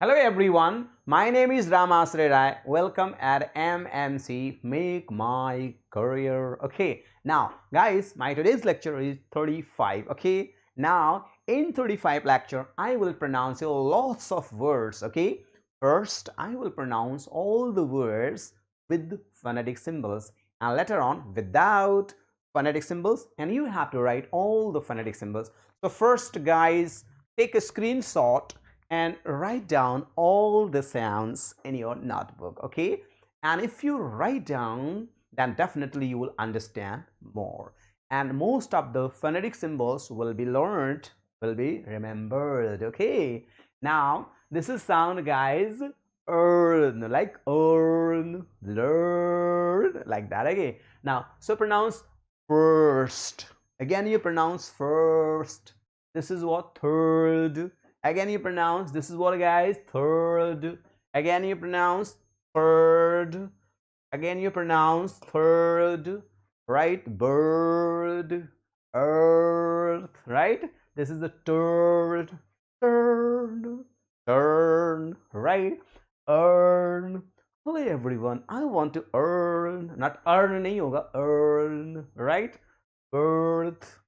Hello everyone, my name is Rai. Welcome at MMC Make My Career. Okay, now guys, my today's lecture is 35. Okay, now in 35 lecture, I will pronounce you lots of words. Okay, first I will pronounce all the words with phonetic symbols, and later on without phonetic symbols, and you have to write all the phonetic symbols. So first, guys, take a screenshot and write down all the sounds in your notebook. Okay, and if you write down, then definitely you will understand more, and most of the phonetic symbols will be learned, will be remembered. Okay, now this is sound, guys. Earn, like earn, learn, like that. Okay, now so pronounce first. Again you pronounce first. This is what? Third. Again you pronounce, this is what, guys? Third. Again you pronounce third. Again you pronounce third. Right? Bird, earth. Right? This is the third. Turn, turn. Right? Earn. Hello everyone, I want to earn. Not earn nahi hoga, earn. Right? Birth,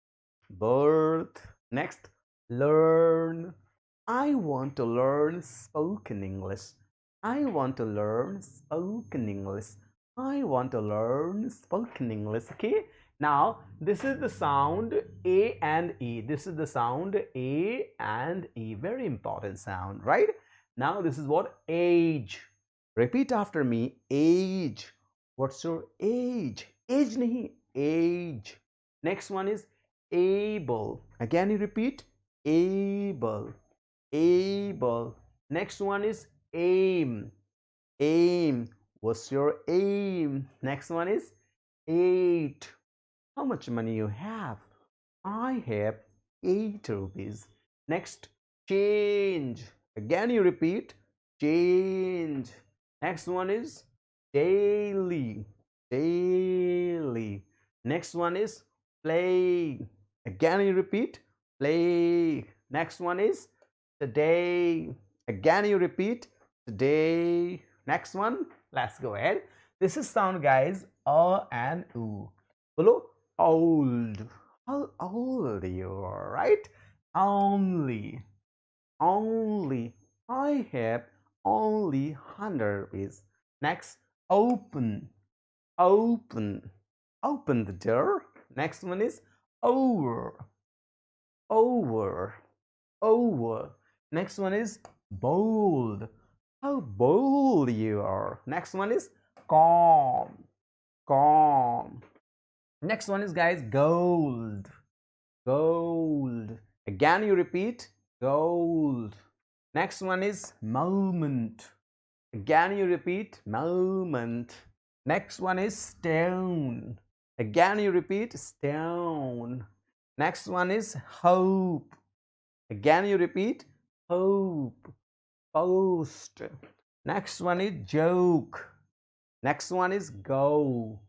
birth. Next, learn. I want to learn spoken English. I want to learn spoken English. I want to learn spoken English. Okay. Now, this is the sound A and E. This is the sound A and E. Very important sound, right? Now, this is what? Age. Repeat after me. Age. What's your age? Age nahi. Age. Next one is able. Again, you repeat. Able, able. Next one is aim, aim. What's your aim? Next one is eight. How much money you have? I have 8 rupees. Next, change. Again you repeat, change. Next one is daily, daily. Next one is play. Again you repeat, play. Next one is today. Again you repeat, today. Next one, let's go ahead. This is sound, guys, and oo. Hello, old. How old you are, right? Only, only. I have only 100 rupees. Next, open, open, open the door. Next one is over, over, over. Next one is bold. How bold you are. Next one is calm, calm. Next one is, guys, gold, gold. Again you repeat, gold. Next one is moment. Again you repeat, moment. Next one is stone. Again you repeat, stone. Next one is hope. Again you repeat, hope. Post. Next one is joke. Next one is go.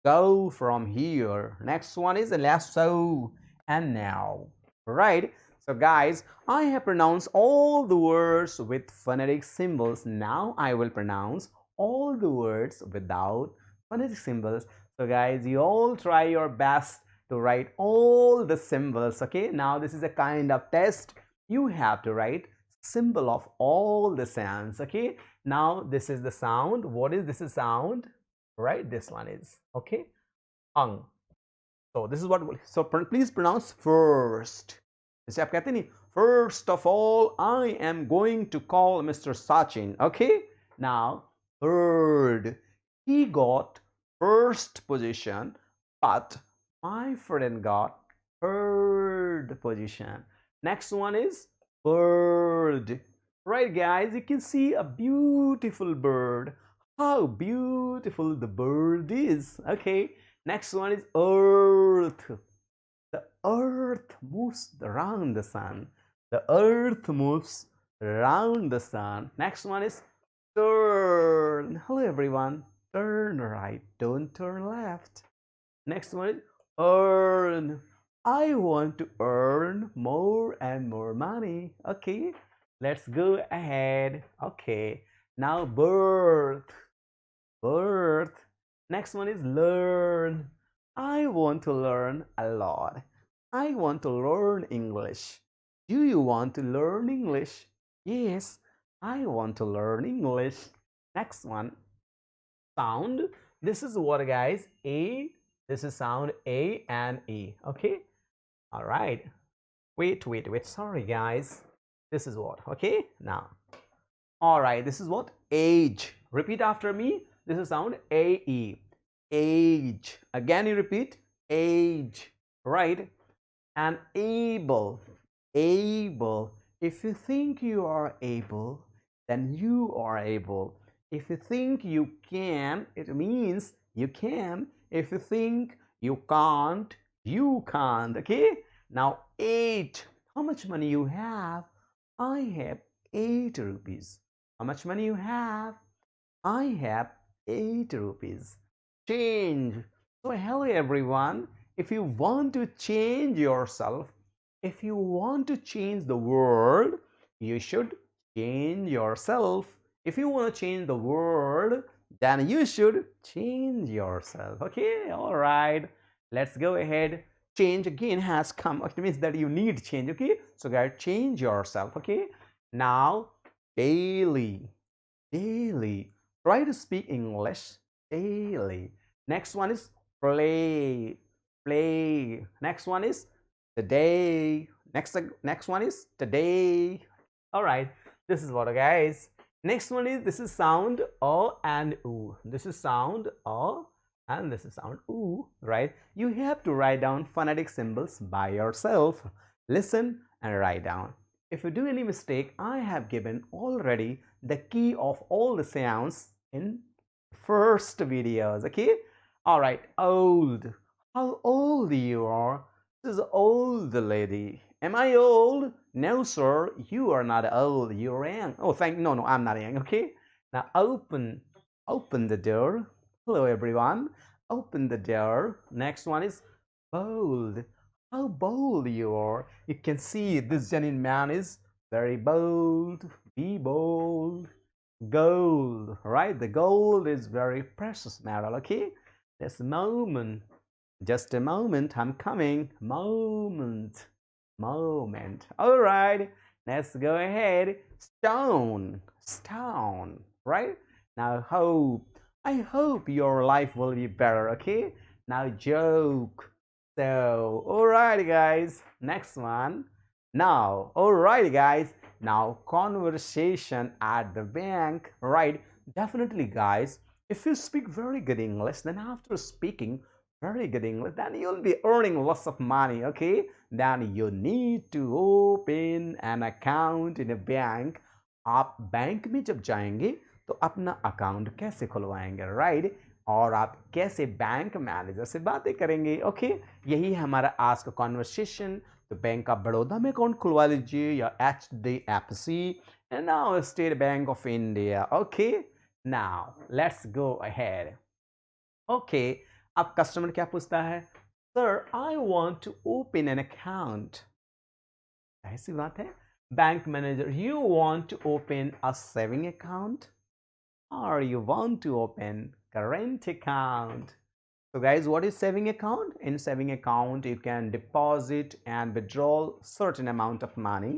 Go from here. Next one is lasso. And now. Right? So guys, I have pronounced all the words with phonetic symbols. Now I will pronounce all the words without phonetic symbols. So guys, you all try your best to write all the symbols. Okay, now this is a kind of test. You have to write symbol of all the sounds. Okay, now this is the sound. What is this? Is sound, right? This one is, okay, ang. So this is what, so please pronounce first. जैसे आप कहते नहीं, first of all I am going to call Mr. Sachin. Okay, now third, he got first position, but my friend got third position. Next one is bird. Right, guys, you can see a beautiful bird. How beautiful the bird is. Okay, next one is earth. The earth moves around the sun. The earth moves around the sun. Next one is turn. Hello everyone. Turn right, don't turn left. Next one is earn. I want to earn more and more money. Okay, let's go ahead. Okay, now birth, birth. Next one is learn. I want to learn a lot. I want to learn English. Do you want to learn English? Yes, I want to learn English. Next one, sound. This is what, guys? A. This is sound A and E. Okay. All right. Wait. Sorry, guys. This is what? Okay. Now. All right. This is what? Age. Repeat after me. This is sound A E. Age. Again, you repeat. Age. Right. And able. Able. If you think you are able, then you are able. If you think you can, it means you can. If you think you can't, you can't. Okay. Now, 8. How much money you have? I have 8 rupees. How much money you have? I have 8 rupees. Change. So hello everyone. If you want to change yourself, if you want to change the world, you should change yourself. If you want to change the world, then you should change yourself. Okay, all right. Let's go ahead. Change again has come. It means that you need change. Okay, so guys, change yourself. Okay, now daily, daily. Try to speak English daily. Next one is play, play. Next one is today. Next one is today. All right, this is what, guys. Next one is, this is sound O and U. This is sound O and this is sound U, right? You have to write down phonetic symbols by yourself. Listen and write down. If you do any mistake, I have given already the key of all the sounds in first videos. Okay, all right. Old. How old you are? This is old lady. Am I old? No, sir, you are not old. You're young. Oh, no, I'm not young. Okay, now open the door. Hello everyone, open the door. Next one is bold. How bold you are. You can see this genuine man is very bold. Be bold. Gold, right? The gold is very precious metal. Okay, this moment, just a moment, I'm coming. Moment. All right, let's go ahead. Stone, right? Now hope. I hope your life will be better. Okay, now joke. So all right, guys, next one. Now, all right, guys, now conversation at the bank, right? Definitely, guys, if you speak very good English, then after speaking very good English, then you'll be earning lots of money. Okay, then you need to open an account in a bank. आप bank में जब जाएंगे तो अपना account कैसे खुलवाएंगे, right? और आप कैसे बैंक मैनेजर से बातें करेंगे? ओके, यही है हमारा आज का कॉन्वर्सेशन. तो बैंक ऑफ बड़ौदा में अकाउंट खुलवा लीजिए या HDFC and now State Bank of India. Okay, now let's go ahead. Okay, अब कस्टमर क्या पूछता है? Sir, I want to open an account. ऐसी बात है. Bank manager, you want to open a saving account or you want to open current account. So guys, what is saving account? In saving account, you can deposit and withdraw certain amount of money,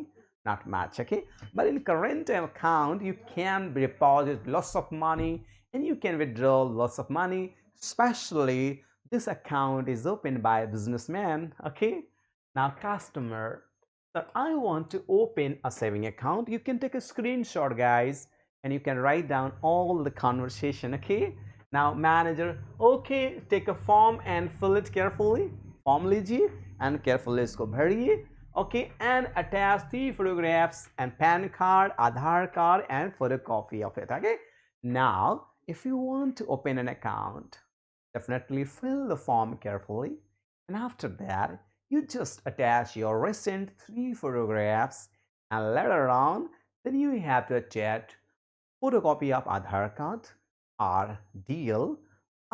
not much, okay? But in current account, you can deposit lots of money and you can withdraw lots of money. Especially this account is opened by a businessman, okay? Now customer, so I want to open a saving account. You can take a screenshot, guys, and you can write down all the conversation. Okay, now manager, okay, take a form and fill it carefully. Form लीजिए and carefully इसको भरिए. Okay, and attach 3 photographs and PAN card, Aadhaar card and photocopy of it. Okay, now if you want to open an account, definitely fill the form carefully, and after that you just attach your recent 3 photographs, and later on then you have to attach photocopy of Aadhaar card or DL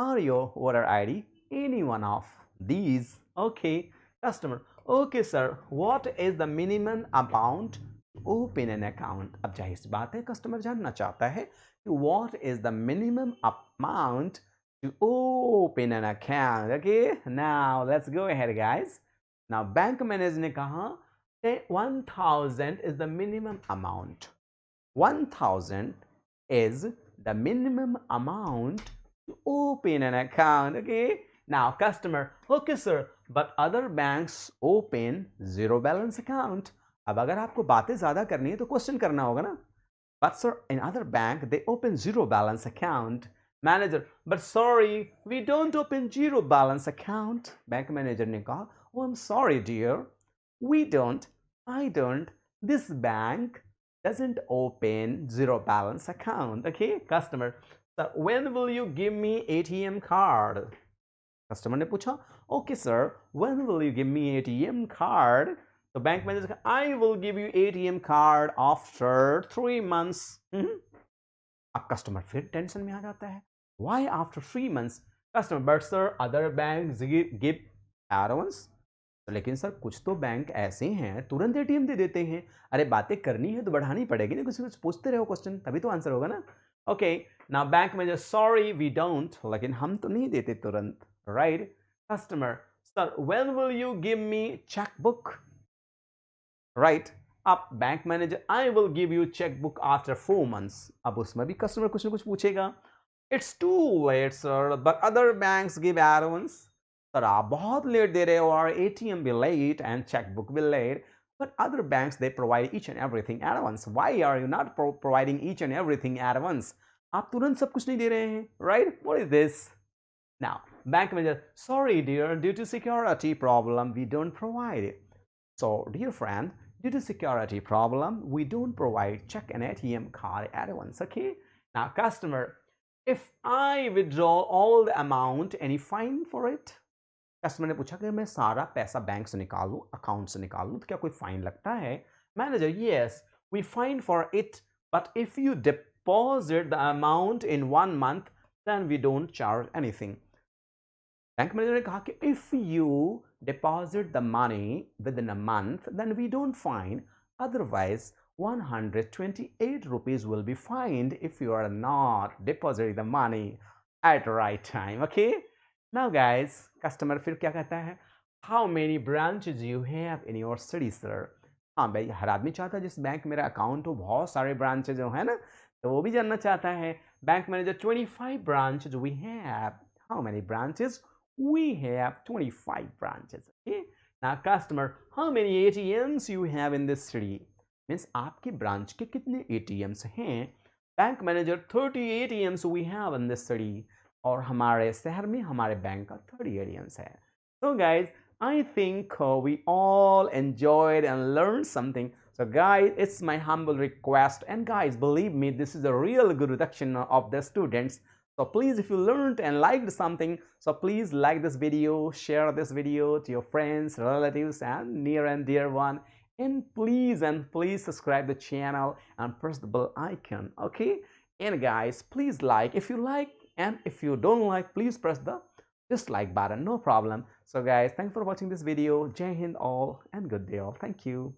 or your voter ID, any one of these. Okay, customer, okay sir, what is the minimum amount to open an account. अब जाहिर सी बात है customer जानना चाहता है कि what is the minimum amount to open an account. Okay, now let's go ahead guys. Now bank manager ने कहा 1000 is the minimum amount. 1000 is the minimum amount to open an account. Okay, now customer, okay sir, but other banks open zero balance account. अब अगर आपको बातें ज्यादा करनी है तो क्वेश्चन करना होगा ना. But sir, in other bank they open zero balance account. Manager, but sorry, we don't open zero balance account. Bank manager ने कहा, oh I'm sorry dear, we don't, I don't, this bank doesn't open zero balance account. Okay, customer, so when will you give me ATM card? Customer ने पूछा, okay sir, when will you give me ATM card? तो bank manager कहा, I will give you ATM card after 3 months. अब customer फिर tension में आ जाता है, why after 3 months? Customer, but sir other bank give advance. लेकिन sir कुछ तो बैंक ऐसे हैं तुरंत एटीएम दे देते हैं. अरे बातें करनी है तो बढ़ानी पड़ेगी ना, कुछ कुछ पूछते रहो क्वेश्चन, तभी तो आंसर होगा ना. Okay, now bank manager, sorry we don't, लेकिन हम तो नहीं देते तुरंत. Right? Customer, sir, when will you give me checkbook? Right? अब bank manager, I will give you checkbook after 4 months. अब उसमें भी कस्टमर कुछ ना कुछ पूछेगा. It's too late, sir, but other banks give advance. Sir आप बहुत लेट दे रहे हो, और ATM भी late and checkbook भी late. But other banks they provide each and everything advance. Why are you not providing each and everything advance? आप तुरंत सब कुछ नहीं दे रहे हैं. Right? What is this? Now, bank manager, sorry dear, due to security problem, we don't provide it. So, dear friend, due to security problem, we don't provide check and ATM card at once. Okay? Now, customer, if I withdraw all the amount, any fine for it? Customer ने पूछा कि मैं सारा पैसा bank से निकालूं, account से निकालूं, तो क्या कोई फाइन लगता है? Manager, yes, we fine for it, but if you deposit the amount in 1 month, then we don't charge anything. Bank manager ने कहा कि if you deposit the money within a month, then we don't fine. Otherwise, 128 rupees will be fined if you are not depositing the money at the right time. Okay? Now guys, customer फिर क्या कहता है? How many branches you have in your city, sir? हाँ भाई, हर आदमी चाहता है जिस बैंक मेरा अकाउंट हो बहुत सारे ब्रांचेज हो, है ना, तो वो भी जानना चाहता है. Bank manager, 25 branches we have. How many branches? We have 25 branches. Okay? Now customer, how many ATMs you have in this city? Means आपके ब्रांच के कितने ATMs हैं? Bank manager, 30 ATMs we have in this city. और हमारे शहर में हमारे bank का 30 ATMs है. So guys, I think we all enjoyed and learned something. So guys, it's my humble request, and guys, believe me, this is a real good reduction of the students. So please, if you learned and liked something, so please like this video, share this video to your friends, relatives, and near and dear one. And please subscribe the channel and press the bell icon. Okay? And guys, please like if you like, and if you don't like, please press the dislike button. No problem. So guys, thanks for watching this video. Jai Hind all, and good day all. Thank you.